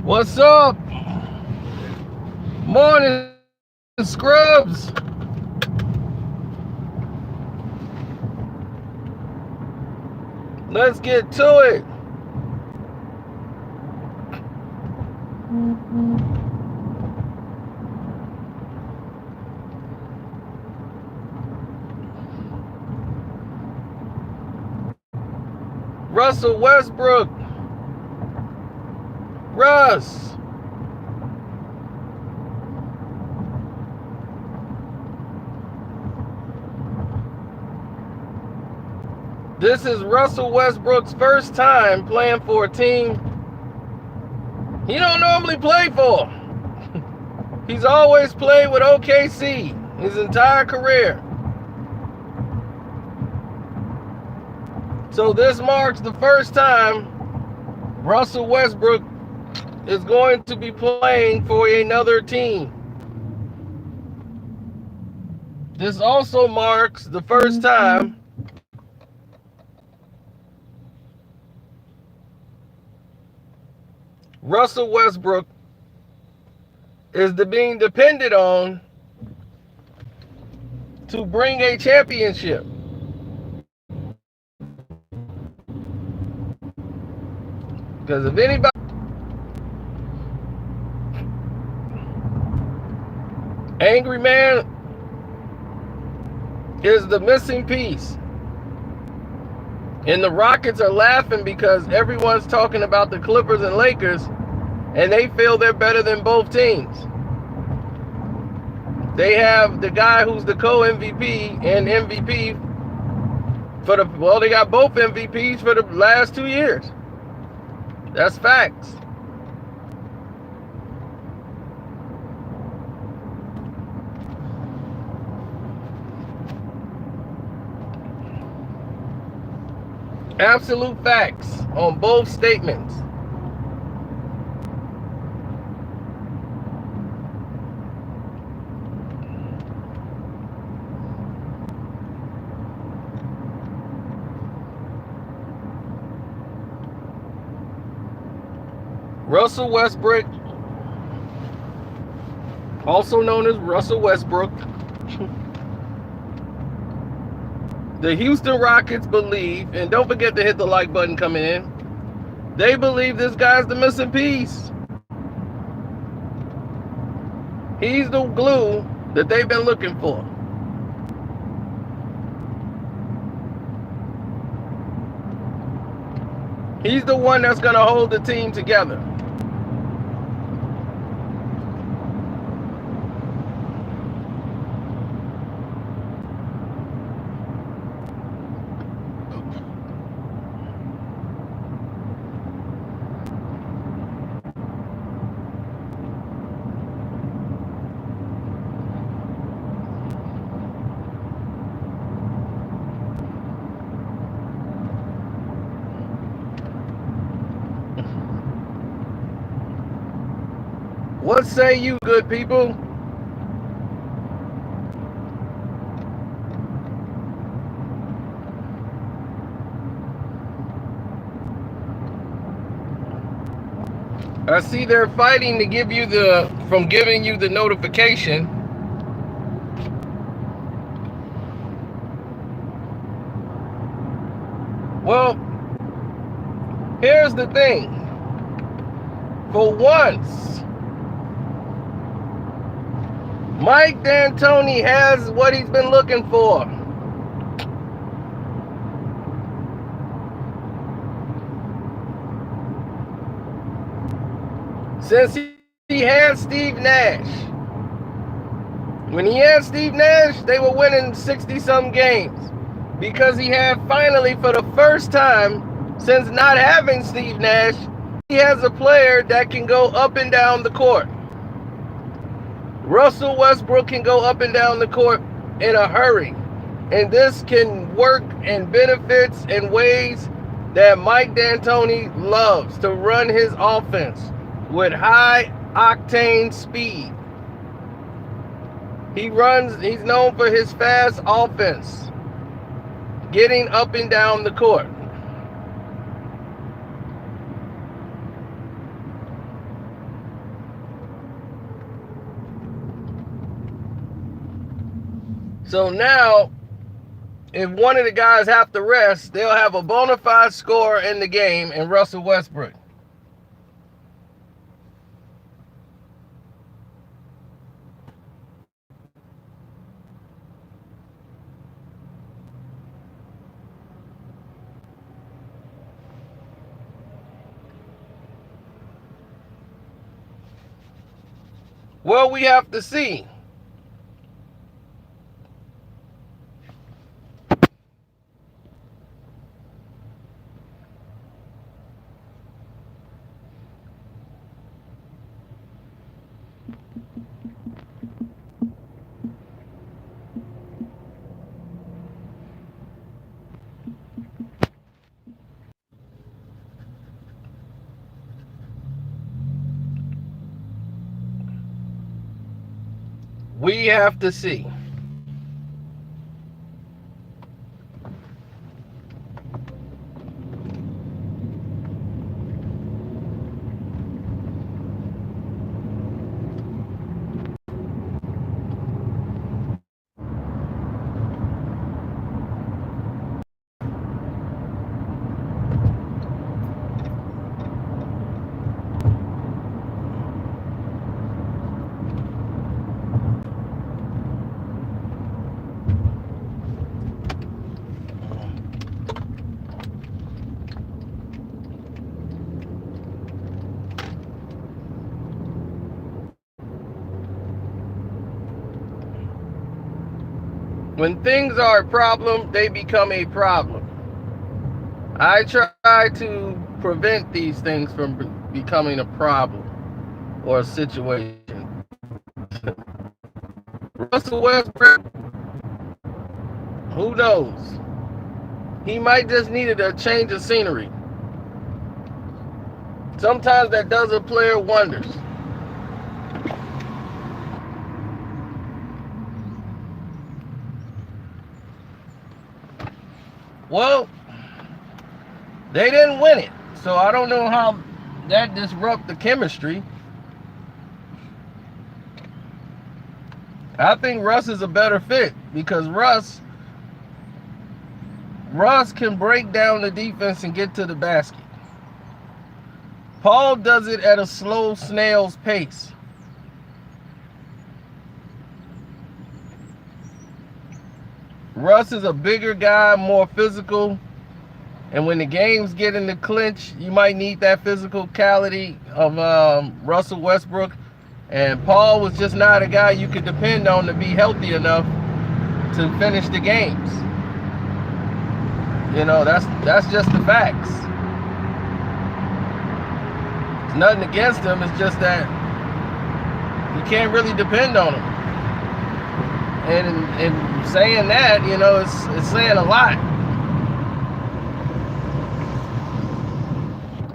What's up? Morning, scrubs. Let's get to it. Russell Westbrook. Russ. This is Russell Westbrook's first time playing for a team he don't normally play for. He's always played with OKC his entire career. So this marks the first time Russell Westbrook is going to be playing for another team. This also marks the first time Russell Westbrook is being depended on to bring a championship. Because if anybody, Angry Man is the missing piece. And the Rockets are laughing because everyone's talking about the Clippers and Lakers, and they feel they're better than both teams. They have the guy who's the co-MVP and MVP for they got both MVPs for the last 2 years. That's facts. Absolute facts on both statements. Russell Westbrook, also known as Russell Westbrook, the Houston Rockets believe, and don't forget to hit the like button coming in, they believe this guy's the missing piece. He's the glue that they've been looking for. He's the one that's going to hold the team together. What say you, good people? I see they're fighting to give you from giving you the notification. Well, here's the thing. For once, Mike D'Antoni has what he's been looking for. Since he had Steve Nash. When he had Steve Nash, they were winning 60-some games. Because he had finally, for the first time, since not having Steve Nash, he has a player that can go up and down the court. Russell Westbrook can go up and down the court in a hurry. And this can work and benefits in ways that Mike D'Antoni loves to run his offense with high octane speed. He's known for his fast offense, getting up and down the court. So now, if one of the guys have to rest, they'll have a bona fide scorer in the game in Russell Westbrook. Well, we have to see. We have to see. When things are a problem, they become a problem. I try to prevent these things from becoming a problem or a situation. Russell Westbrook, who knows? He might just needed a change of scenery. Sometimes that does a player wonders. Well, they didn't win it, so I don't know how that disrupts the chemistry. I think Russ is a better fit because Russ can break down the defense and get to the basket. Paul does it at a slow snail's pace. Russ is a bigger guy, more physical, and when the games get in the clinch, you might need that physicality of Russell Westbrook. And Paul was just not a guy you could depend on to be healthy enough to finish the games. You know, that's just the facts. It's nothing against him. It's just that you can't really depend on him. And saying that, you know, it's saying a lot.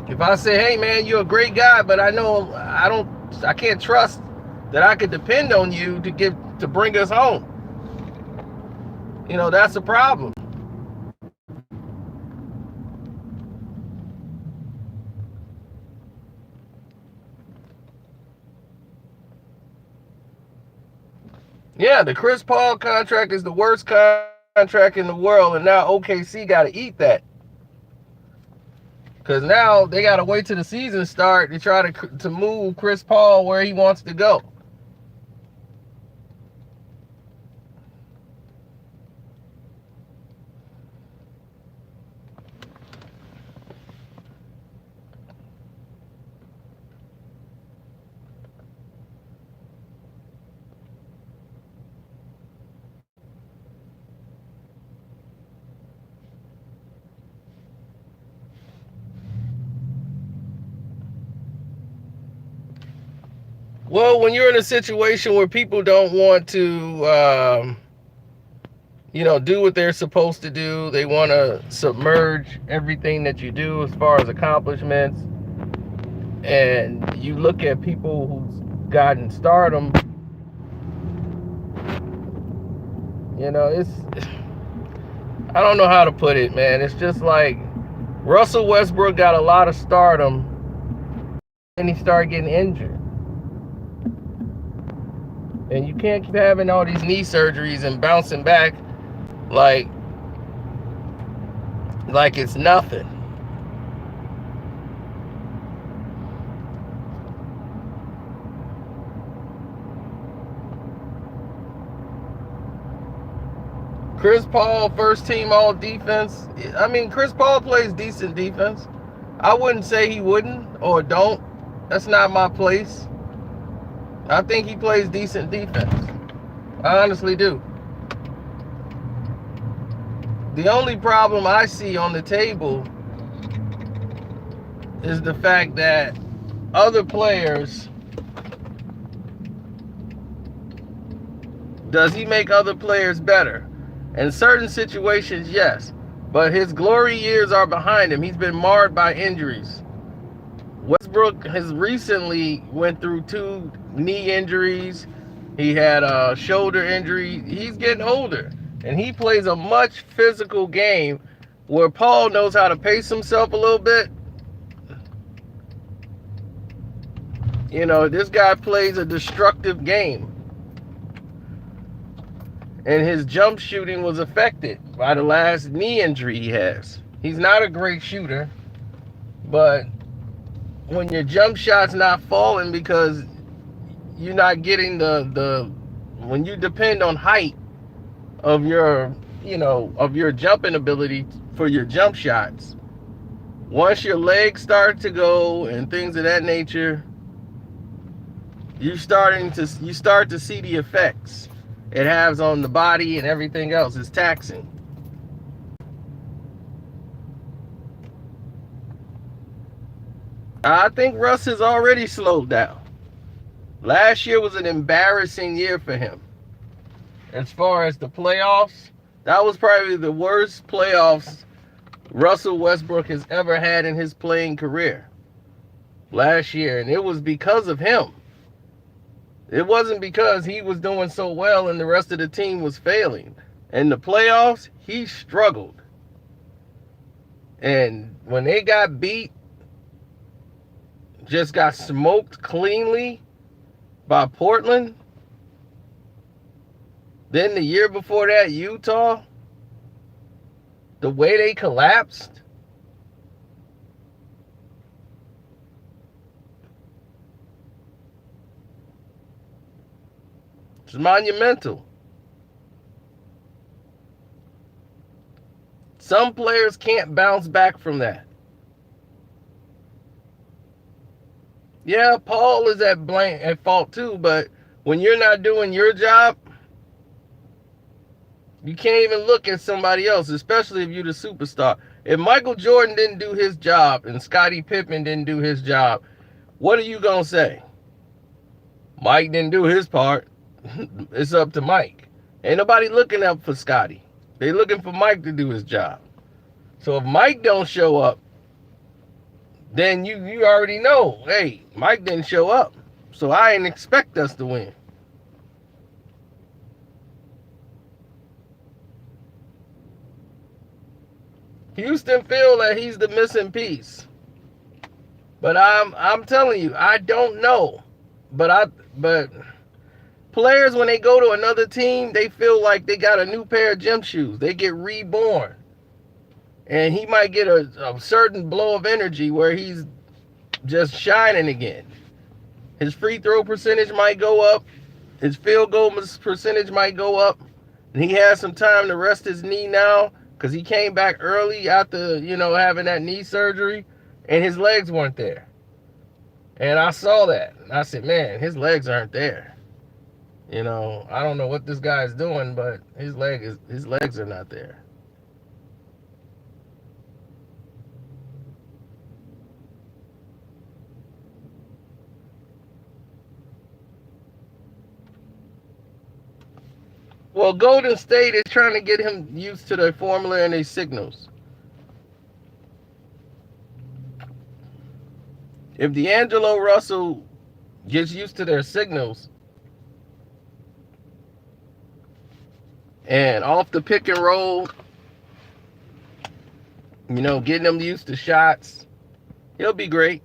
If I say, hey man, you're a great guy, but I know I can't trust that I could depend on you to bring us home. You know, that's a problem. Yeah, the Chris Paul contract is the worst contract in the world, and now OKC got to eat that. Because now they got to wait till the season start to try to move Chris Paul where he wants to go. Well, when you're in a situation where people don't want to, do what they're supposed to do, they want to submerge everything that you do as far as accomplishments, and you look at people who've gotten stardom, you know, I don't know how to put it, man. It's just like Russell Westbrook got a lot of stardom and he started getting injured. And you can't keep having all these knee surgeries and bouncing back like it's nothing. Chris Paul, first team all defense. I mean, Chris Paul plays decent defense. I wouldn't say he wouldn't or don't. That's not my place. I think he plays decent defense. I honestly do. The only problem I see on the table is the fact that other players, does he make other players better? In certain situations, yes. But his glory years are behind him. He's been marred by injuries. Westbrook has recently went through 2 knee injuries. He had a shoulder injury. He's getting older. And he plays a much physical game where Paul knows how to pace himself a little bit. You know, this guy plays a destructive game. And his jump shooting was affected by the last knee injury he has. He's not a great shooter, but when your jump shot's not falling because you're not getting when you depend on height of your, of your jumping ability for your jump shots, once your legs start to go and things of that nature, you start to see the effects it has on the body and everything else. It's taxing. I think Russ has already slowed down. Last year was an embarrassing year for him. As far as the playoffs, that was probably the worst playoffs Russell Westbrook has ever had in his playing career. Last year, and it was because of him. It wasn't because he was doing so well and the rest of the team was failing. In the playoffs, he struggled. And when they got beat, just got smoked cleanly by Portland. Then the year before that, Utah, the way they collapsed. It's monumental. Some players can't bounce back from that. Yeah, Paul is at fault too, but when you're not doing your job, you can't even look at somebody else, especially if you're the superstar. If Michael Jordan didn't do his job and Scottie Pippen didn't do his job, what are you going to say? Mike didn't do his part. It's up to Mike. Ain't nobody looking up for Scottie. They looking for Mike to do his job. So if Mike don't show up, then you already know, hey, Mike didn't show up. So I didn't expect us to win. Houston feel that he's the missing piece. But I'm telling you, I don't know. But players, when they go to another team, they feel like they got a new pair of gym shoes. They get reborn. And he might get a certain blow of energy where he's just shining again. His free throw percentage might go up. His field goal percentage might go up. And he has some time to rest his knee now because he came back early after, having that knee surgery. And his legs weren't there. And I saw that. And I said, man, his legs aren't there. I don't know what this guy's doing, but his legs are not there. Well, Golden State is trying to get him used to their formula and their signals. If D'Angelo Russell gets used to their signals and off the pick and roll, getting them used to shots, he'll be great.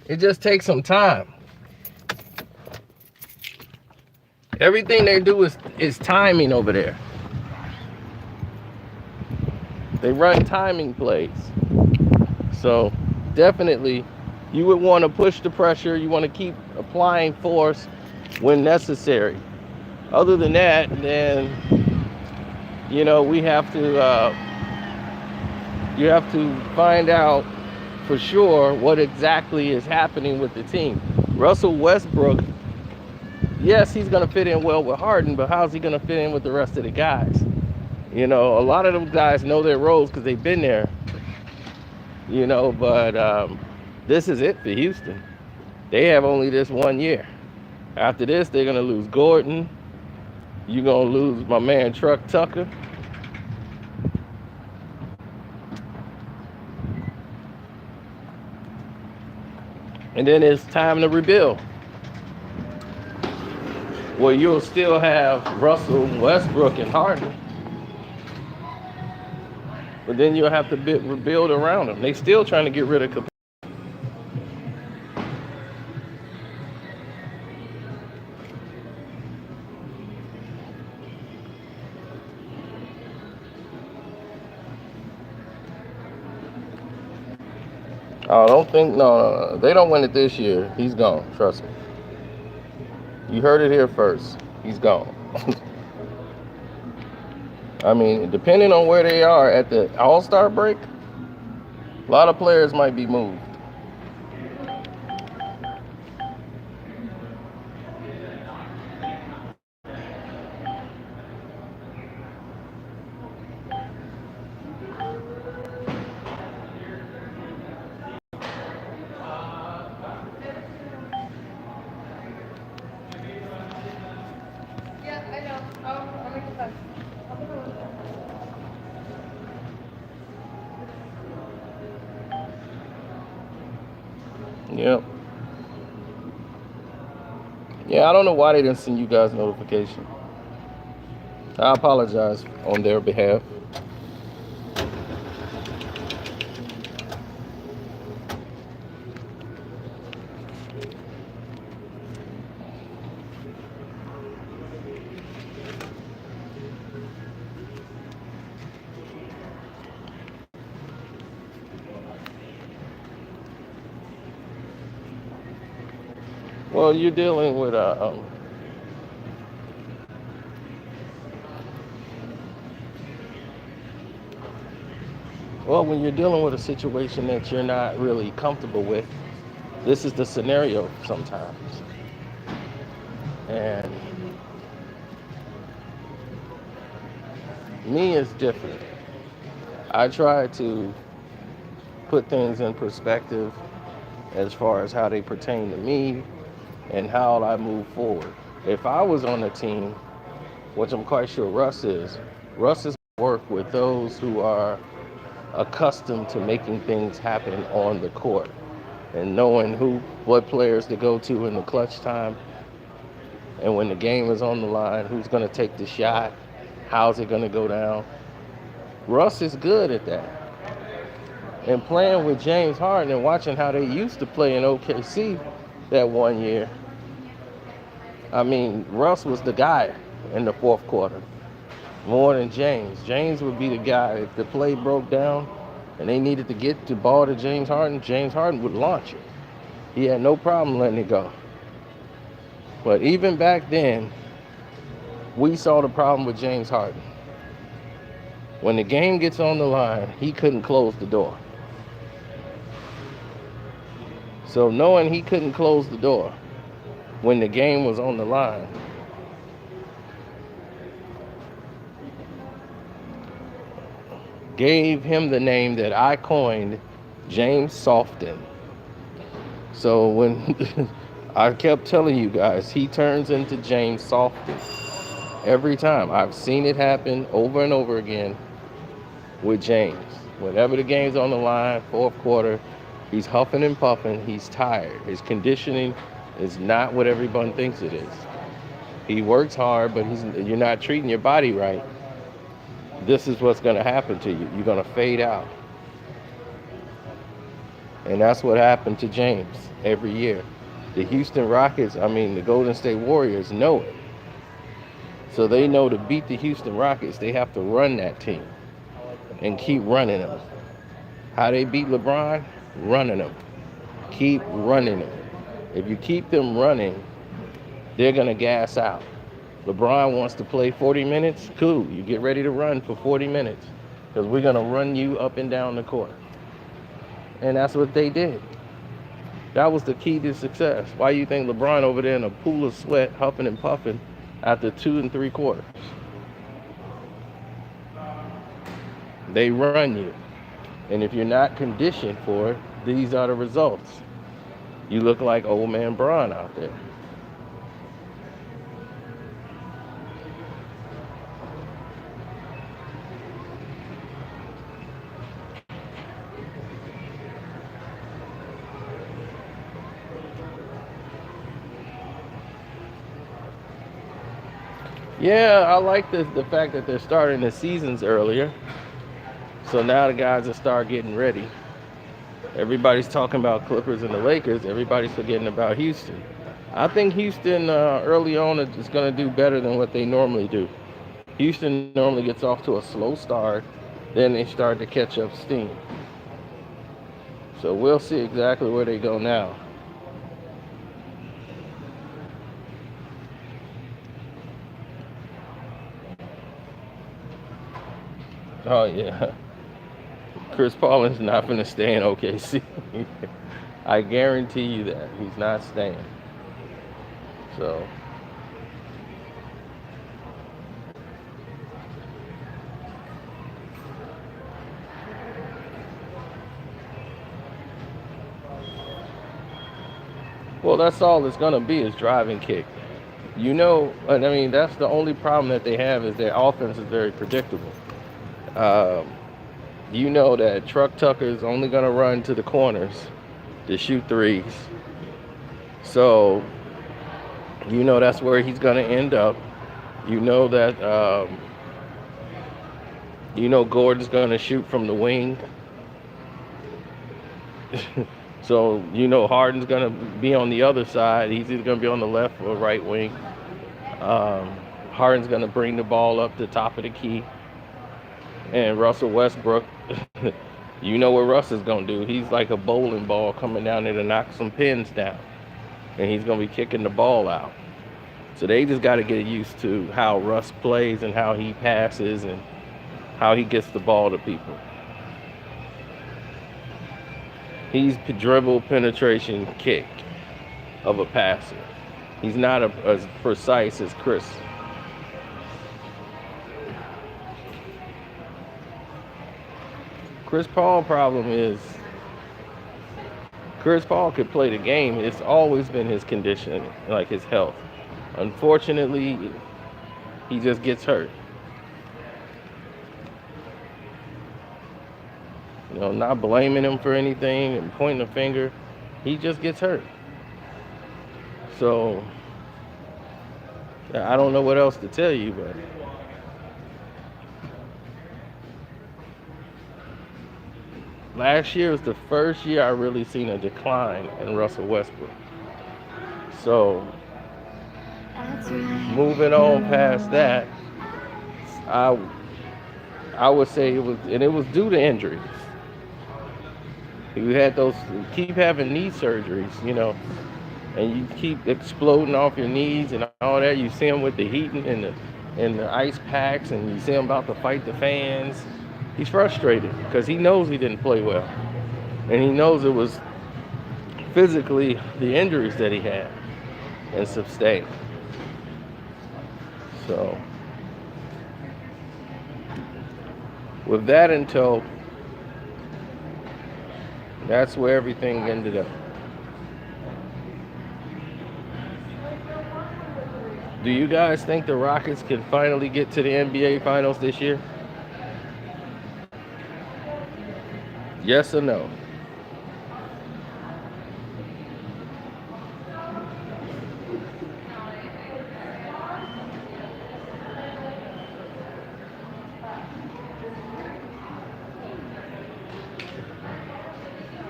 It just takes some time. Everything they do is timing over there. They run timing plays. So definitely you would want to push the pressure. You want to keep applying force when necessary. Other than that, then we have to you have to find out for sure what exactly is happening with the team. Russell Westbrook, yes, he's going to fit in well with Harden, but how's he going to fit in with the rest of the guys? A lot of them guys know their roles because they've been there, but this is it for Houston. They have only this 1 year. After this, they're going to lose Gordon. You're going to lose my man Truck Tucker. And then it's time to rebuild. Well, you'll still have Russell, Westbrook, and Harden. But then you'll have to rebuild around them. They still trying to get rid of Capella. I don't think, no. They don't win it this year. He's gone. Trust me. You heard it here first. He's gone. I mean, depending on where they are at the All-Star break, a lot of players might be moved. Yep. Yeah, I don't know why they didn't send you guys notification. I apologize on their behalf. Well, you're dealing with when you're dealing with a situation that you're not really comfortable with, this is the scenario sometimes. And me is different. I try to put things in perspective as far as how they pertain to me and how I move forward. If I was on a team, which I'm quite sure Russ is work with those who are accustomed to making things happen on the court and knowing what players to go to in the clutch time, and when the game is on the line, who's going to take the shot, how's it going to go down. Russ is good at that. And playing with James Harden and watching how they used to play in OKC that 1 year, I mean, Russ was the guy in the fourth quarter more than James. James would be the guy if the play broke down and they needed to get the ball to James Harden would launch it. He had no problem letting it go. But even back then, we saw the problem with James Harden. When the game gets on the line, he couldn't close the door. So knowing he couldn't close the door when the game was on the line, gave him the name that I coined, James Soften. So when I kept telling you guys, he turns into James Soften every time. I've seen it happen over and over again with James. Whenever the game's on the line, fourth quarter, he's huffing and puffing, he's tired. His conditioning is not what everyone thinks it is. He works hard, but you're not treating your body right. This is what's going to happen to you. You're going to fade out. And that's what happened to James every year. The Houston Rockets, the Golden State Warriors know it. So they know to beat the Houston Rockets, they have to run that team and keep running them. How they beat LeBron? Running them. Keep running them. If you keep them running, they're going to gas out. LeBron wants to play 40 minutes. Cool. You get ready to run for 40 minutes because we're going to run you up and down the court. And that's what they did. That was the key to success. Why you think LeBron over there in a pool of sweat, huffing and puffing after 2 and 3 quarters? They run you. And if you're not conditioned for it, these are the results. You look like old man Braun out there. Yeah, I like the fact that they're starting the seasons earlier. So now the guys will start getting ready. Everybody's talking about Clippers and the Lakers. Everybody's forgetting about Houston. I think Houston early on is going to do better than what they normally do. Houston normally gets off to a slow start. Then they start to catch up steam. So we'll see exactly where they go now. Oh, yeah. Chris Paul is not going to stay in OKC. I guarantee you that. He's not staying. So. Well, that's all it's going to be is driving kick. You know, I mean, that's the only problem that they have is their offense is very predictable. You know that Truck Tucker is only going to run to the corners to shoot threes. So, you know that's where he's going to end up. You know that, Gordon's going to shoot from the wing. So, you know Harden's going to be on the other side. He's either going to be on the left or right wing. Harden's going to bring the ball up the top of the key. And Russell Westbrook, you know what Russ is going to do. He's like a bowling ball coming down there to knock some pins down. And he's going to be kicking the ball out. So they just got to get used to how Russ plays and how he passes and how he gets the ball to people. He's dribble, penetration, kick of a passer. He's not as precise as Chris. Chris Paul problem is Chris Paul could play the game. It's always been his condition, like his health. Unfortunately, he just gets hurt. You know, not blaming him for anything and pointing a finger. He just gets hurt. So, I don't know what else to tell you, but last year was the first year I really seen a decline in Russell Westbrook. So, moving on past that, I would say it was due to injuries. You had keep having knee surgeries, you know, and you keep exploding off your knees and all that. You see him with the heating and the ice packs, and you see him about to fight the fans. He's frustrated because he knows he didn't play well, and he knows it was physically the injuries that he had and sustained. So, with that in tow, that's where everything ended up. Do you guys think the Rockets can finally get to the NBA Finals this year? Yes or no?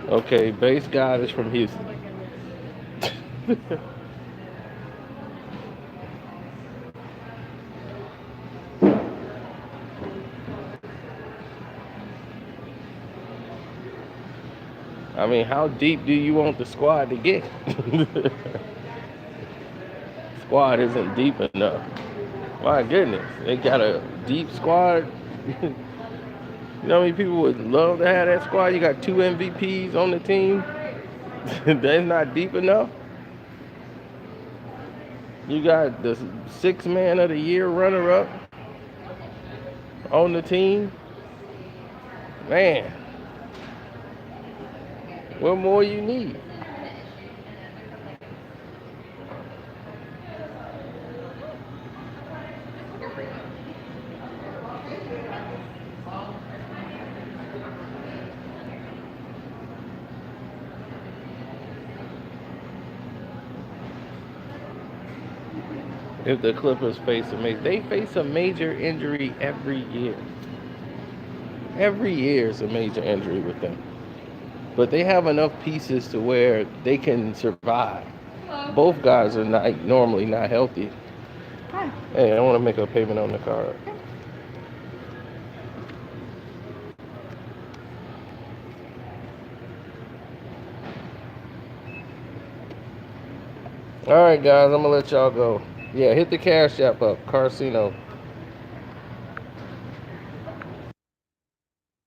Okay, base God is from Houston. I mean, how deep do you want the squad to get? Squad isn't deep enough. My goodness, they got a deep squad. You know how many people would love to have that squad? You got 2 MVPs on the team. That's not deep enough. You got the 6 man of the year runner up on the team. Man, what more you need? If the Clippers they face a major injury every year. Every year is a major injury with them. But they have enough pieces to where they can survive. Both guys are not normally not healthy. Hi. Hey, I want to make a payment on the card. All right, guys, I'm gonna let y'all go. Yeah, hit the Cash App up, Carcino.